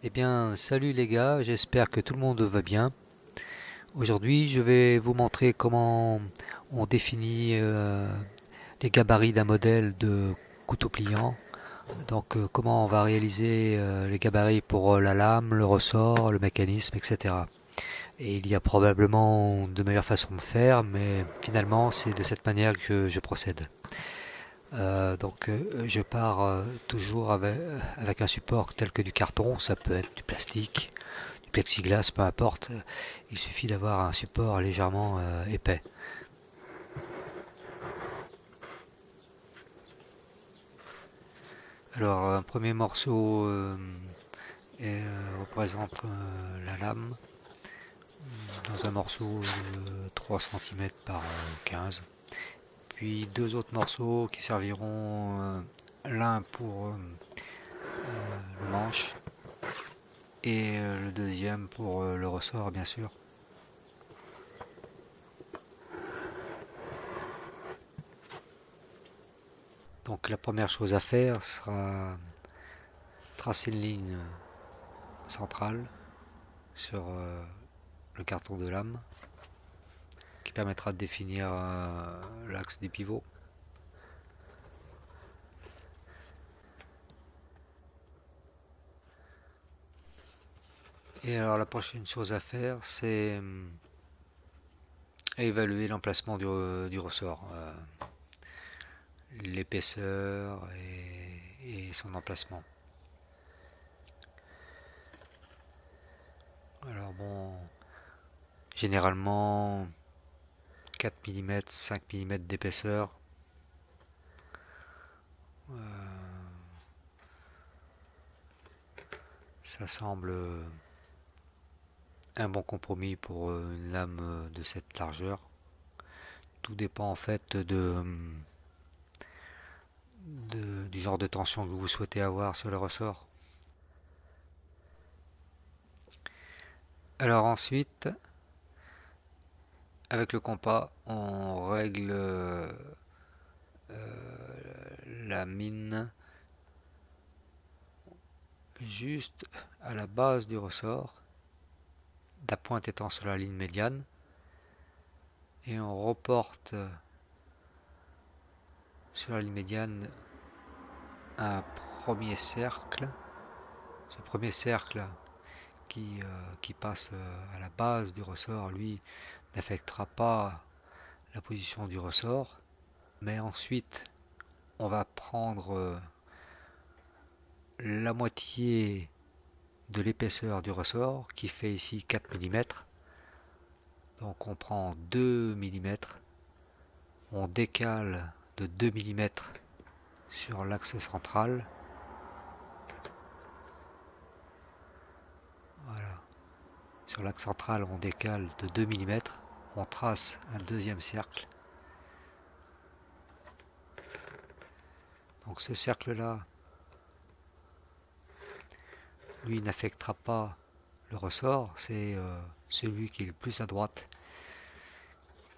Eh bien, salut les gars, j'espère que tout le monde va bien. Aujourd'hui, je vais vous montrer comment on définit les gabarits d'un modèle de couteau pliant. Donc, comment on va réaliser les gabarits pour la lame, le ressort, le mécanisme, etc. Et il y a probablement de meilleures façons de faire, mais finalement, c'est de cette manière que je procède. Je pars toujours avec un support tel que du carton, ça peut être du plastique, du plexiglas, peu importe. Il suffit d'avoir un support légèrement épais. Alors, un premier morceau représente la lame dans un morceau de 3 cm par 15. Puis deux autres morceaux qui serviront l'un pour le manche et le deuxième pour le ressort, bien sûr. Donc la première chose à faire sera tracer une ligne centrale sur le carton de lame qui permettra de définir l'axe des pivots. Et alors la prochaine chose à faire, c'est évaluer l'emplacement du ressort, l'épaisseur et son emplacement. Alors bon, généralement 4 mm, 5 mm d'épaisseur. Ça semble un bon compromis pour une lame de cette largeur. Tout dépend en fait du genre de tension que vous souhaitez avoir sur le ressort. Alors ensuite, avec le compas, on règle la mine juste à la base du ressort, la pointe étant sur la ligne médiane, et on reporte sur la ligne médiane un premier cercle. Ce premier cercle qui passe à la base du ressort, lui, n'affectera pas la position du ressort, mais ensuite on va prendre la moitié de l'épaisseur du ressort qui fait ici 4 mm. Donc on prend 2 mm, on décale de 2 mm sur l'axe central. Voilà. Sur l'axe central, on décale de 2 mm, on trace un deuxième cercle. Donc ce cercle-là, lui, n'affectera pas le ressort, c'est celui qui est le plus à droite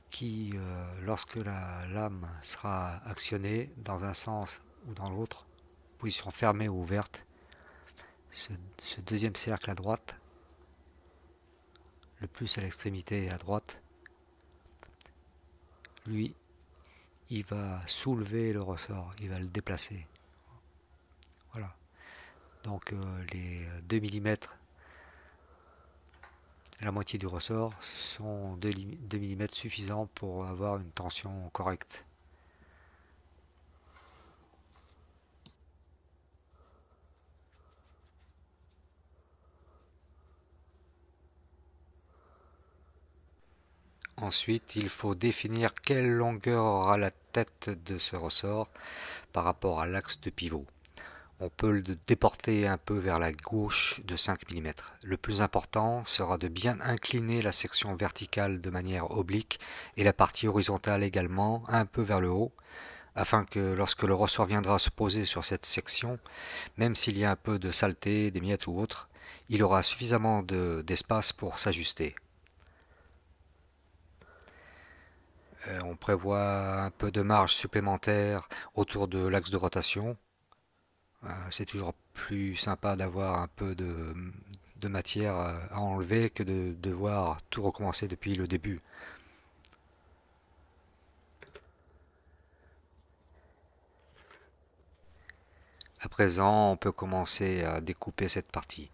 qui, lorsque la lame sera actionnée dans un sens ou dans l'autre, position fermée ou ouverte, ce deuxième cercle à droite, le plus à l'extrémité à droite, lui, il va soulever le ressort, il va le déplacer. Voilà. Donc les 2 mm, la moitié du ressort, sont 2 mm suffisants pour avoir une tension correcte. Ensuite, il faut définir quelle longueur aura la tête de ce ressort par rapport à l'axe de pivot. On peut le déporter un peu vers la gauche de 5 mm. Le plus important sera de bien incliner la section verticale de manière oblique et la partie horizontale également un peu vers le haut, afin que lorsque le ressort viendra se poser sur cette section, même s'il y a un peu de saleté, des miettes ou autre, il aura suffisamment d'espace pour s'ajuster. On prévoit un peu de marge supplémentaire autour de l'axe de rotation. C'est toujours plus sympa d'avoir un peu de matière à enlever que de devoir tout recommencer depuis le début. À présent, on peut commencer à découper cette partie.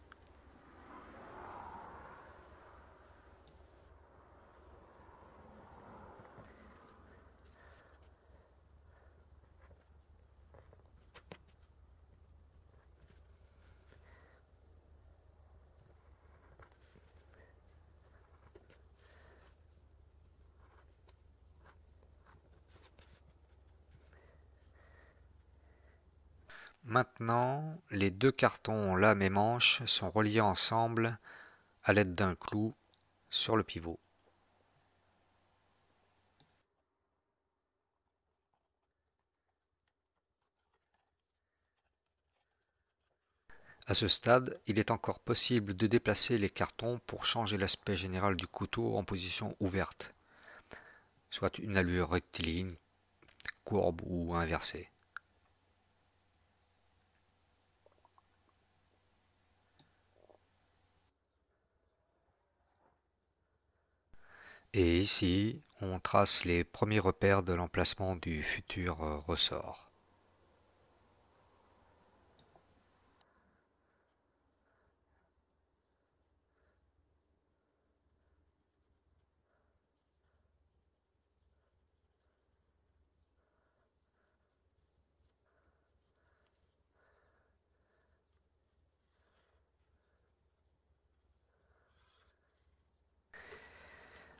Maintenant, les deux cartons lame et manche sont reliés ensemble à l'aide d'un clou sur le pivot. À ce stade, il est encore possible de déplacer les cartons pour changer l'aspect général du couteau en position ouverte, soit une allure rectiligne, courbe ou inversée. Et ici, on trace les premiers repères de l'emplacement du futur ressort.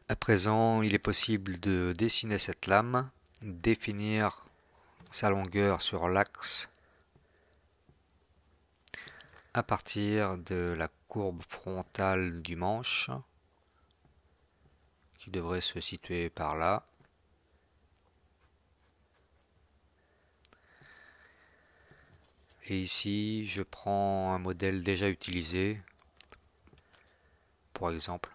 À présent, il est possible de dessiner cette lame, définir sa longueur sur l'axe à partir de la courbe frontale du manche qui devrait se situer par là. Et ici, je prends un modèle déjà utilisé, pour exemple.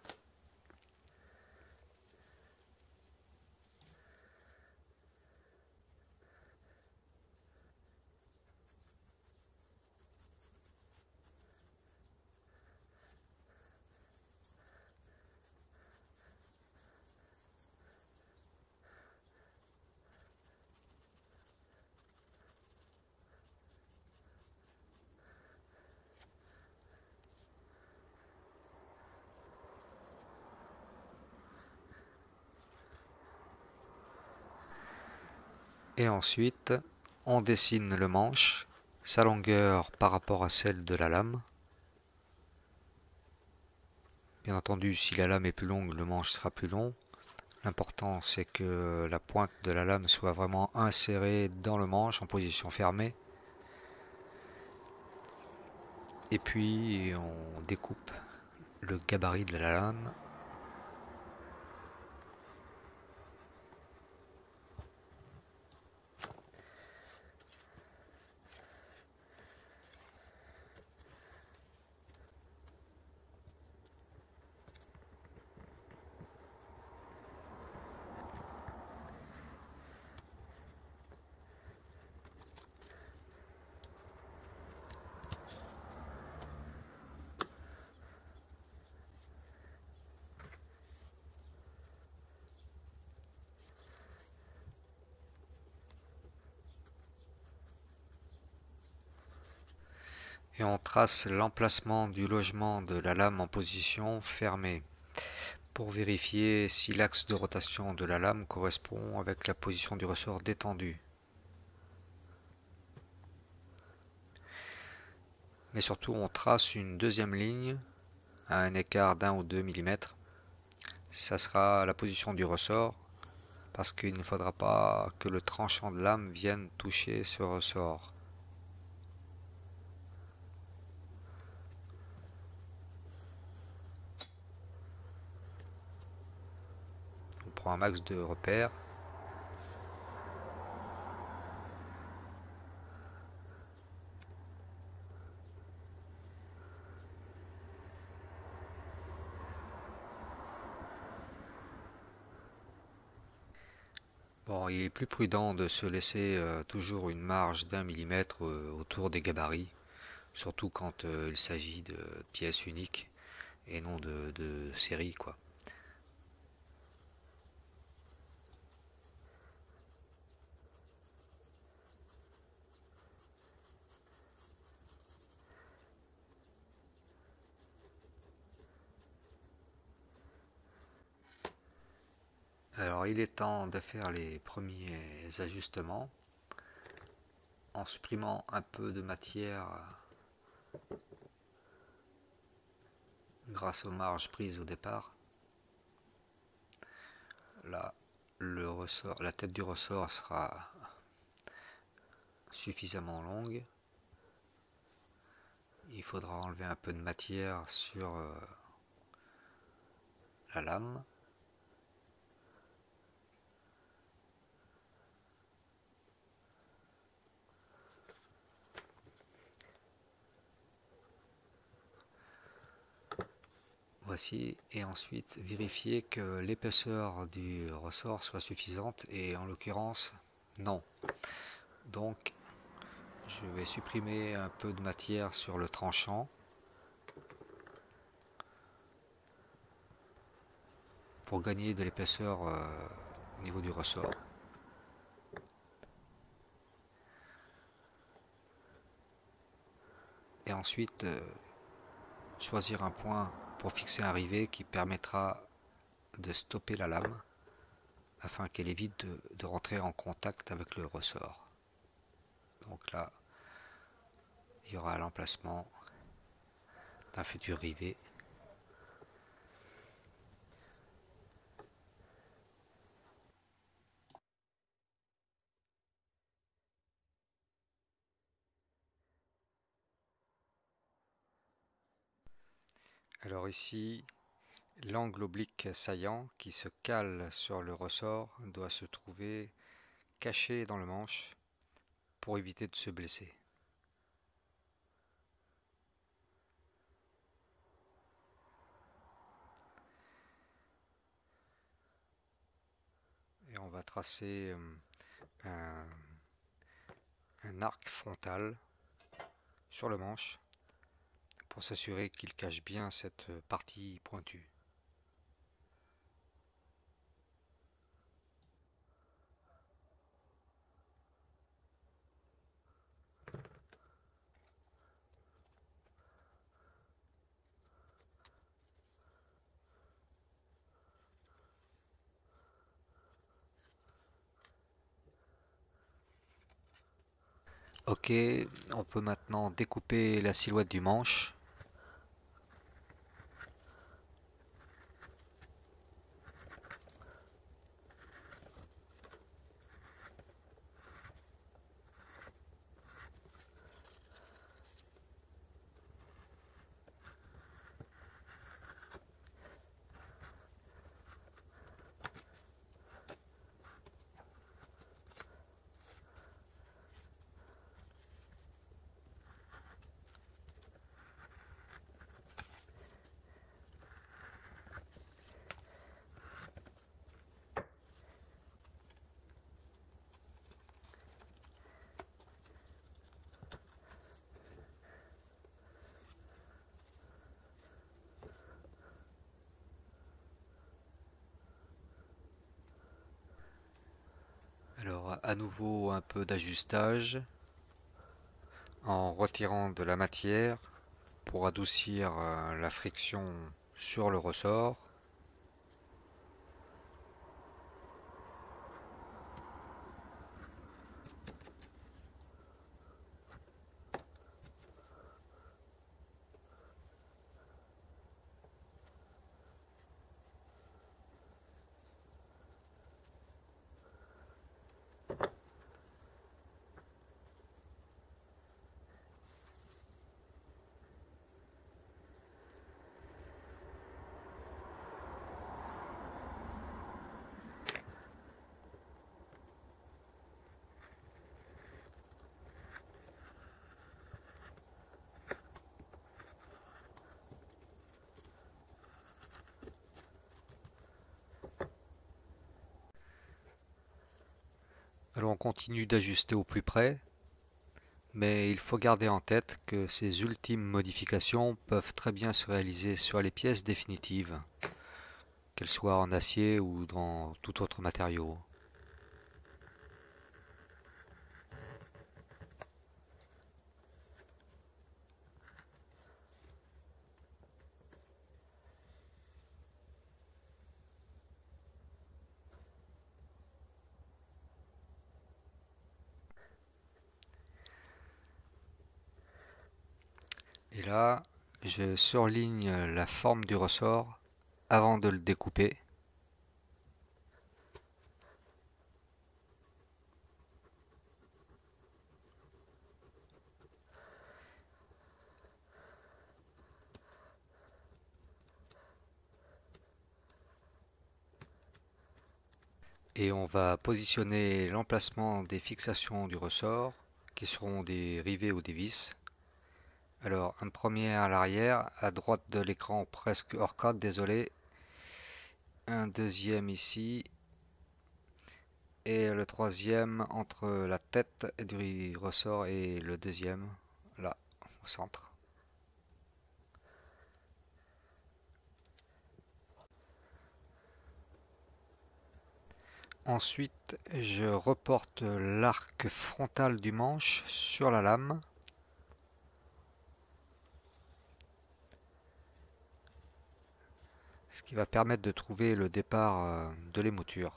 Et ensuite, on dessine le manche, sa longueur par rapport à celle de la lame. Bien entendu, si la lame est plus longue, le manche sera plus long. L'important, c'est que la pointe de la lame soit vraiment insérée dans le manche en position fermée. Et puis, on découpe le gabarit de la lame. Et on trace l'emplacement du logement de la lame en position fermée pour vérifier si l'axe de rotation de la lame correspond avec la position du ressort détendu. Mais surtout, on trace une deuxième ligne à un écart d'1 ou 2 mm. Ça sera la position du ressort parce qu'il ne faudra pas que le tranchant de lame vienne toucher ce ressort. On prend un max de repères. Bon, il est plus prudent de se laisser toujours une marge d'1 millimètre autour des gabarits, surtout quand il s'agit de pièces uniques et non de série, quoi. Alors il est temps de faire les premiers ajustements en supprimant un peu de matière grâce aux marges prises au départ. Là, le ressort, la tête du ressort sera suffisamment longue. Il faudra enlever un peu de matière sur la lame. Voici, et ensuite vérifier que l'épaisseur du ressort soit suffisante, et en l'occurrence non. Donc je vais supprimer un peu de matière sur le tranchant pour gagner de l'épaisseur au niveau du ressort. Et ensuite choisir un point pour fixer un rivet qui permettra de stopper la lame afin qu'elle évite de rentrer en contact avec le ressort. Donc là, il y aura l'emplacement d'un futur rivet. Alors ici, l'angle oblique saillant qui se cale sur le ressort doit se trouver caché dans le manche pour éviter de se blesser. Et on va tracer un arc frontal sur le manche pour s'assurer qu'il cache bien cette partie pointue. Ok, on peut maintenant découper la silhouette du manche. Alors à nouveau un peu d'ajustage en retirant de la matière pour adoucir la friction sur le ressort. Alors on continue d'ajuster au plus près, mais il faut garder en tête que ces ultimes modifications peuvent très bien se réaliser sur les pièces définitives, qu'elles soient en acier ou dans tout autre matériau. Et là, je surligne la forme du ressort avant de le découper. Et on va positionner l'emplacement des fixations du ressort, qui seront des rivets ou des vis. Alors, un premier à l'arrière, à droite de l'écran, presque hors cadre, désolé. Un deuxième ici. Et le troisième entre la tête du ressort et le deuxième, là, au centre. Ensuite, je reporte l'arc frontal du manche sur la lame. Ce qui va permettre de trouver le départ de l'émouture.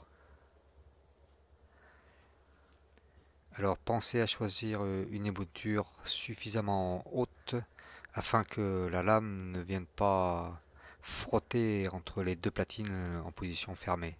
Alors pensez à choisir une émouture suffisamment haute afin que la lame ne vienne pas frotter entre les deux platines en position fermée.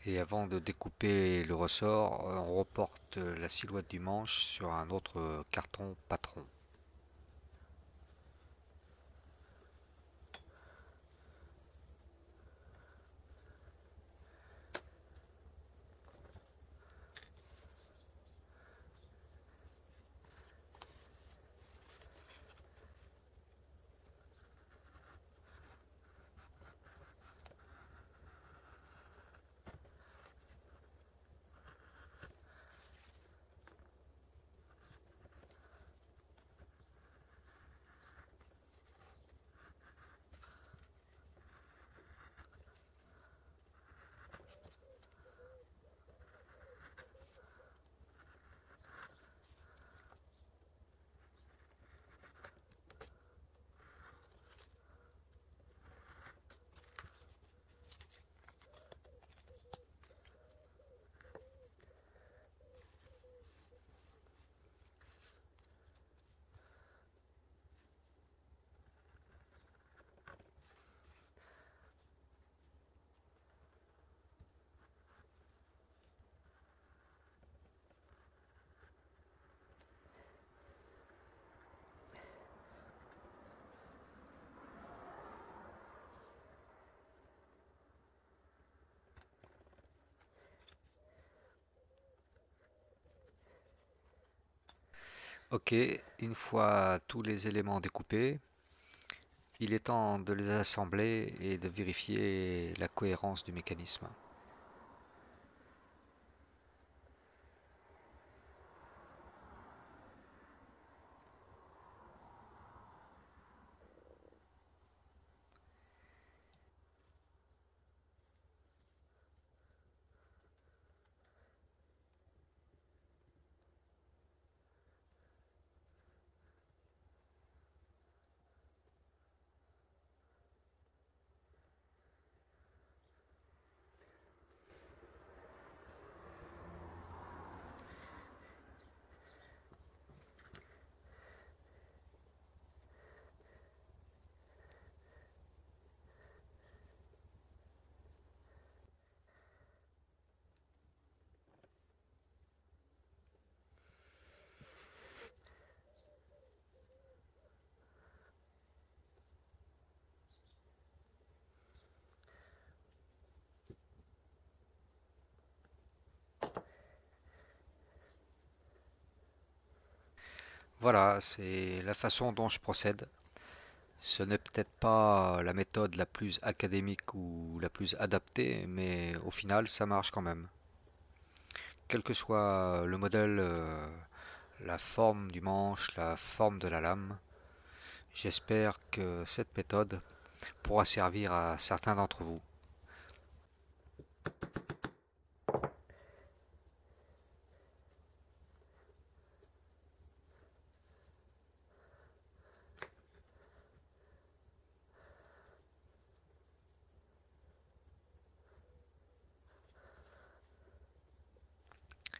Et avant de découper le ressort, on reporte la silhouette du manche sur un autre carton patron. Ok, une fois tous les éléments découpés, il est temps de les assembler et de vérifier la cohérence du mécanisme. Voilà, c'est la façon dont je procède. Ce n'est peut-être pas la méthode la plus académique ou la plus adaptée, mais au final, ça marche quand même. Quel que soit le modèle, la forme du manche, la forme de la lame, j'espère que cette méthode pourra servir à certains d'entre vous.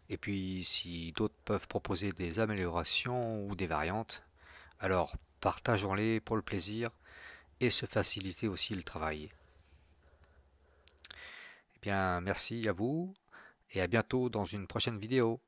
Et puis, si d'autres peuvent proposer des améliorations ou des variantes, alors partageons-les pour le plaisir et se faciliter aussi le travail. Eh bien, merci à vous et à bientôt dans une prochaine vidéo.